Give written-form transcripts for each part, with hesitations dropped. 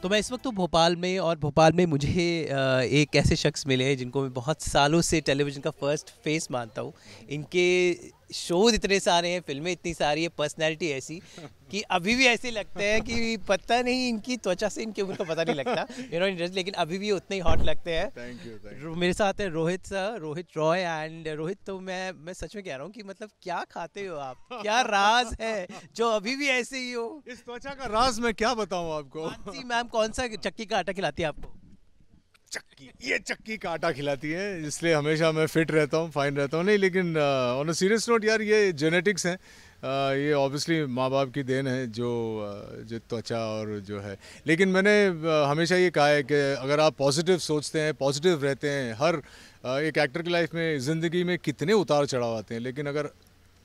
तो मैं इस वक्त तो भोपाल में, और भोपाल में मुझे एक ऐसे शख्स मिले हैं जिनको मैं बहुत सालों से टेलीविज़न का फर्स्ट फेस मानता हूँ। इनके शोज़ इतने सारे हैं, फिल्में इतनी सारी है, पर्सनैलिटी ऐसी कि अभी भी ऐसे लगते हैं कि पता नहीं इनकी त्वचा से इनकी उम्र का पता नहीं लगता, इंटरेस्ट, लेकिन अभी भी उतने ही हॉट लगते हैं। Thank you. मेरे साथ है रोहित सर, रोहित रॉय। एंड रोहित, तो मैं सच में कह रहा हूँ कि मतलब क्या खाते हो आप, क्या राज है जो अभी भी ऐसे ही हो? इस त्वचा का राज मैं क्या बताऊं आपको। मानसी मैम कौन सा चक्की का आटा खिलाती है आपको? चक्की का आटा खिलाती है, इसलिए हमेशा मैं फिट रहता हूँ, फाइन रहता हूँ। नहीं, लेकिन ऑन अ सीरियस नोट यार, ये जेनेटिक्स हैं। ये ऑब्वियसली माँ बाप की देन है, जो त्वचा और जो है। लेकिन मैंने हमेशा ये कहा है कि अगर आप पॉजिटिव सोचते हैं, पॉजिटिव रहते हैं, हर एक एक्टर की लाइफ में, ज़िंदगी में कितने उतार चढ़ाव आते हैं, लेकिन अगर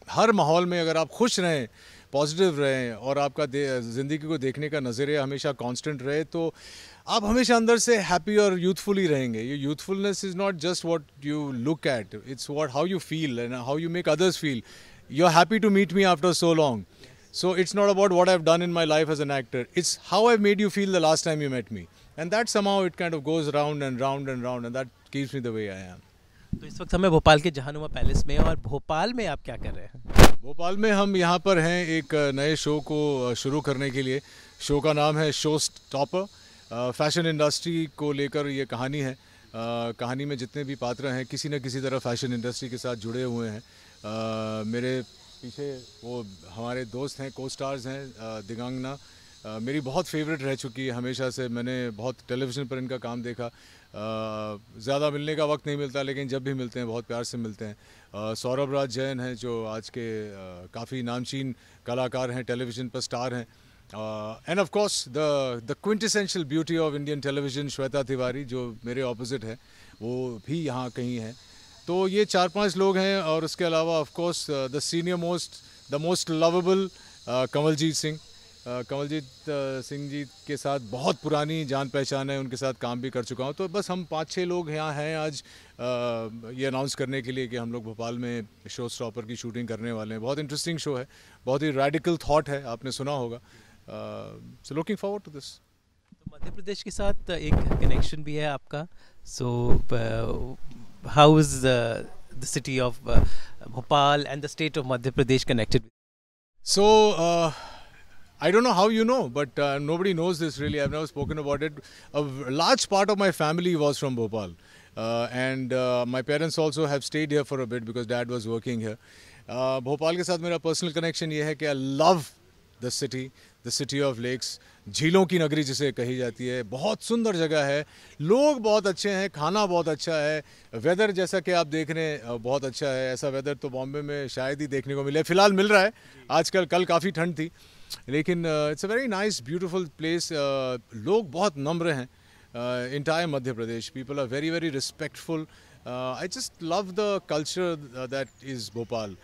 हर माहौल में अगर आप खुश रहें, पॉजिटिव रहें और आपका ज़िंदगी को देखने का नज़रिया हमेशा कांस्टेंट रहे, तो आप हमेशा अंदर से हैप्पी और यूथफुल ही रहेंगे। ये youthfulness is not just what you look at, it's what how you feel and how you make others feel. You are happy to meet me after so long, so it's not about what I've done in my life as an actor, it's how I've made you feel the last time you met me, and that somehow it kind of goes round and round and round, and that keeps me the way I am. तो इस वक्त हमें भोपाल के Jahanuma palace में, और भोपाल में आप क्या कर रहे हैं? भोपाल में हम यहाँ पर हैं एक नए शो को शुरू करने के लिए। शो का नाम है शो स्टॉपर। फैशन इंडस्ट्री को लेकर ये कहानी है। कहानी में जितने भी पात्र हैं किसी न किसी तरह फैशन इंडस्ट्री के साथ जुड़े हुए हैं। मेरे पीछे वो हमारे दोस्त हैं, को स्टार्स हैं। दिगांगना मेरी बहुत फेवरेट रह चुकी है हमेशा से। मैंने बहुत टेलीविज़न पर इनका काम देखा। ज़्यादा मिलने का वक्त नहीं मिलता, लेकिन जब भी मिलते हैं बहुत प्यार से मिलते हैं। सौरभ राज जैन हैं जो आज के काफ़ी नामचीन कलाकार हैं, टेलीविज़न पर स्टार हैं। End of course the quintessential beauty of Indian television, Shweta Tiwari, जो मेरे ऑपोजिट है, वो भी यहाँ कहीं है। तो ये 4-5 लोग हैं, और उसके अलावा of course the senior most, the most lovable Kamaljit Singh. Kamaljit Singh ji के साथ बहुत पुरानी जान पहचान है, उनके साथ काम भी कर चुका हूँ। तो बस हम 5-6 लोग यहाँ हैं आज ये अनाउंस करने के लिए कि हम लोग भोपाल में शो स्टॉपर की शूटिंग करने वाले हैं। बहुत इंटरेस्टिंग शो है, बहुत ही रेडिकल थॉट है, आपने सुना होगा। So looking forward to this. तो मध्य प्रदेश के साथ एक कनेक्शन भी है आपका। So how is the city of Bhopal and the state of Madhya Pradesh connected? So I don't know how you know, but nobody knows this really. I've never spoken about it. A large part of my family was from Bhopal, and my parents also have stayed here for a bit because Dad was working here. Bhopal के साथ मेरा personal connection ये है कि I love the city of lakes, झीलों की नगरी जिसे कही जाती है। बहुत सुंदर जगह है, लोग बहुत अच्छे हैं, खाना बहुत अच्छा है, वेदर जैसा कि आप देख रहे हैं बहुत अच्छा है। ऐसा वेदर तो बॉम्बे में शायद ही देखने को मिले, फ़िलहाल मिल रहा है आजकल। कल काफ़ी ठंड थी, लेकिन it's a very nice beautiful place. लोग बहुत नम्र हैं। Entire Madhya Pradesh people are very very respectful. I just love the culture that is Bhopal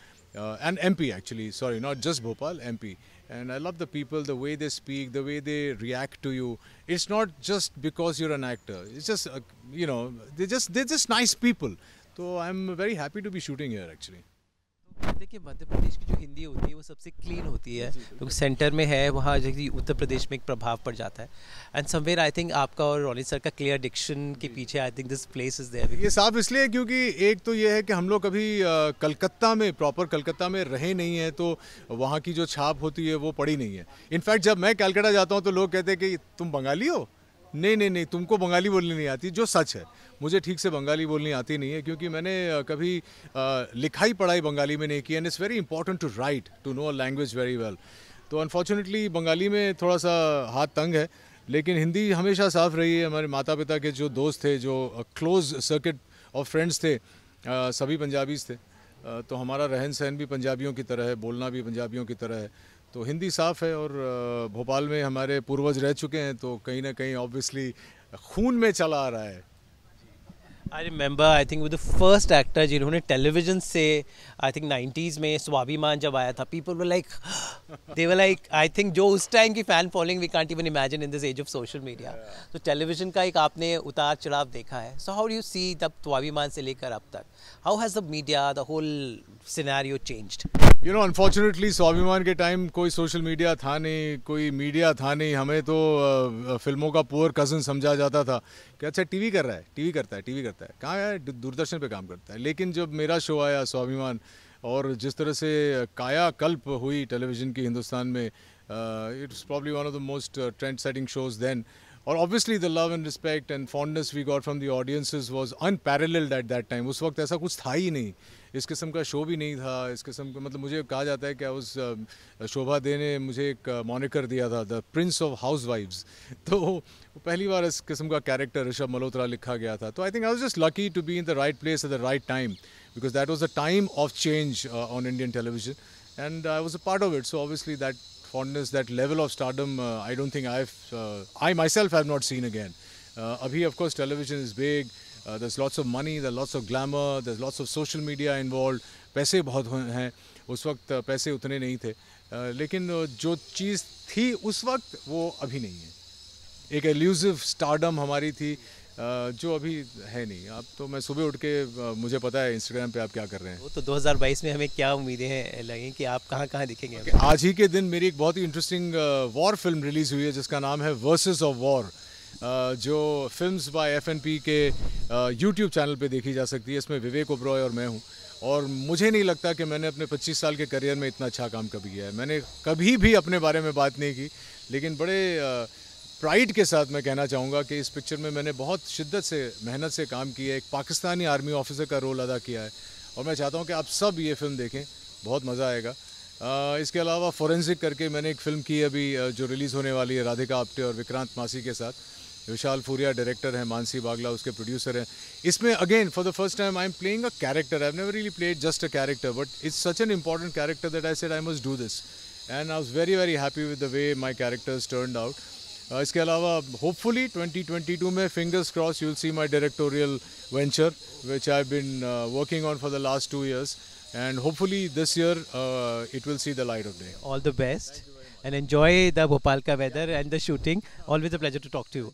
and MP actually, sorry, not just Bhopal, MP. And I love the people, the way they speak, the way they react to you. It's not just because you're an actor. It's just, they're just nice people. So I'm very happy to be shooting here actually. देखिए, मध्य प्रदेश की जो हिंदी होती है वो सबसे clean होती है, क्योंकि सेंटर में है, वहाँ जैसे उत्तर प्रदेश में एक प्रभाव पड़ जाता है। एंड समवेयर आई थिंक आपका और रोनित सर का क्लियर डिक्शन के पीछे I think this place is there. ये साफ इसलिए क्योंकि एक तो ये है कि हम लोग कभी कलकत्ता में, प्रॉपर कलकत्ता में रहे नहीं हैं, तो वहाँ की जो छाप होती है वो पड़ी नहीं है। इनफैक्ट जब मैं कलकत्ता जाता हूँ तो लोग कहते हैं कि तुम बंगाली हो। नहीं, तुमको बंगाली बोलनी नहीं आती, जो सच है। मुझे ठीक से बंगाली बोलनी आती नहीं है, क्योंकि मैंने कभी लिखाई पढ़ाई बंगाली में नहीं की। And it's very important to write, to know a language very well. तो अनफॉर्चुनेटली बंगाली में थोड़ा सा हाथ तंग है, लेकिन हिंदी हमेशा साफ रही है। हमारे माता पिता के जो दोस्त थे, जो क्लोज सर्किट ऑफ फ्रेंड्स थे, सभी पंजाबीज थे। तो हमारा रहन सहन भी पंजाबियों की तरह है, बोलना भी पंजाबियों की तरह है। तो हिंदी साफ़ है, और भोपाल में हमारे पूर्वज रह चुके हैं, तो कहीं ना कहीं ऑब्वियसली खून में चला आ रहा है। आई रिमेंबर, आई थिंक वो द फर्स्ट एक्टर जिन्होंने टेलीविजन से, आई थिंक 90s में स्वाभिमान जब आया था, people were like, they were like, I think जो उस टाइम की fan following we can't even imagine in this age of social media. तो टेलीविजन का एक आपने उतार चढ़ाव देखा है। So how do you see the Swabhimaan से लेकर अब तक, how has the media, the whole scenario changed? Unfortunately Swabhimaan के टाइम कोई सोशल मीडिया था नहीं, कोई मीडिया था नहीं, हमें तो फिल्मों का पुअर कज़न समझा जाता था कि अच्छा टीवी कर रहा है, टीवी करता है, कहाँ है, दूरदर्शन पे काम करता है। लेकिन जब मेरा शो आया स्वाभिमान, और जिस तरह से कायाकल्प हुई टेलीविज़न की हिंदुस्तान में, it's probably one of the most trend setting shows then. और obviously the love and respect and fondness we got from the audiences was unparalleled at that time. उस वक्त ऐसा कुछ था ही नहीं, इस किस्म का शो भी नहीं था, इस किस्म का, मतलब मुझे कहा जाता है कि उस शोभा दे ने मुझे एक मॉनिकर दिया था, द प्रिंस ऑफ हाउस वाइफ्स। तो पहली बार इस किस्म का कैरेक्टर ऋषभ मल्होत्रा लिखा गया था। तो I think I was just lucky to be in the right place at the right time, because that was a time of change on Indian television, and I was a part of it. So obviously that fondness, that level of stardom, I don't think I myself have not seen again. Abhi, of course, television is big. There's lots of money, there's lots of glamour, there's lots of social media involved. पैसे बहुत हैं, उस वक्त पैसे उतने नहीं थे, लेकिन जो चीज़ थी उस वक्त वो अभी नहीं है। एक एल्यूसिव स्टारडम हमारी थी, जो अभी है नहीं। अब तो मैं सुबह उठ के, मुझे पता है इंस्टाग्राम पे आप क्या कर रहे हैं। वो तो 2022 में हमें क्या उम्मीदें हैं लगें कि आप कहाँ कहाँ दिखेंगे? आज ही के दिन मेरी एक बहुत ही इंटरेस्टिंग वॉर फिल्म रिलीज़ हुई है जिसका नाम है वर्सेस ऑफ वॉर, जो फिल्म्स बाय FNP के यूट्यूब चैनल पे देखी जा सकती है। इसमें विवेक ओबरॉय और मैं हूँ, और मुझे नहीं लगता कि मैंने अपने 25 साल के करियर में इतना अच्छा काम कभी किया है। मैंने कभी भी अपने बारे में बात नहीं की, लेकिन बड़े प्राइड के साथ मैं कहना चाहूँगा कि इस पिक्चर में मैंने बहुत शिद्दत से, मेहनत से काम किया है। एक पाकिस्तानी आर्मी ऑफिसर का रोल अदा किया है, और मैं चाहता हूँ कि आप सब ये फिल्म देखें, बहुत मज़ा आएगा। इसके अलावा फोरेंसिक करके मैंने एक फ़िल्म की अभी, जो रिलीज़ होने वाली है, राधिका आप्टे और विक्रांत मासी के साथ। विशाल फूरिया डायरेक्टर हैं, मानसी बागला उसके प्रोड्यूसर हैं। इसमें again for the first time I am playing a character. I have never really played just a character, but it's such an important character that I said I must do this, and I was very very happy with the way my characters turned out. इसके अलावा hopefully 2022 में fingers cross you will see my directorial venture which I have been working on for the last 2 years, and hopefully this year it will see the light of day. All the best and enjoy the Bhopal ka weather and the shooting. Always a pleasure to talk to you.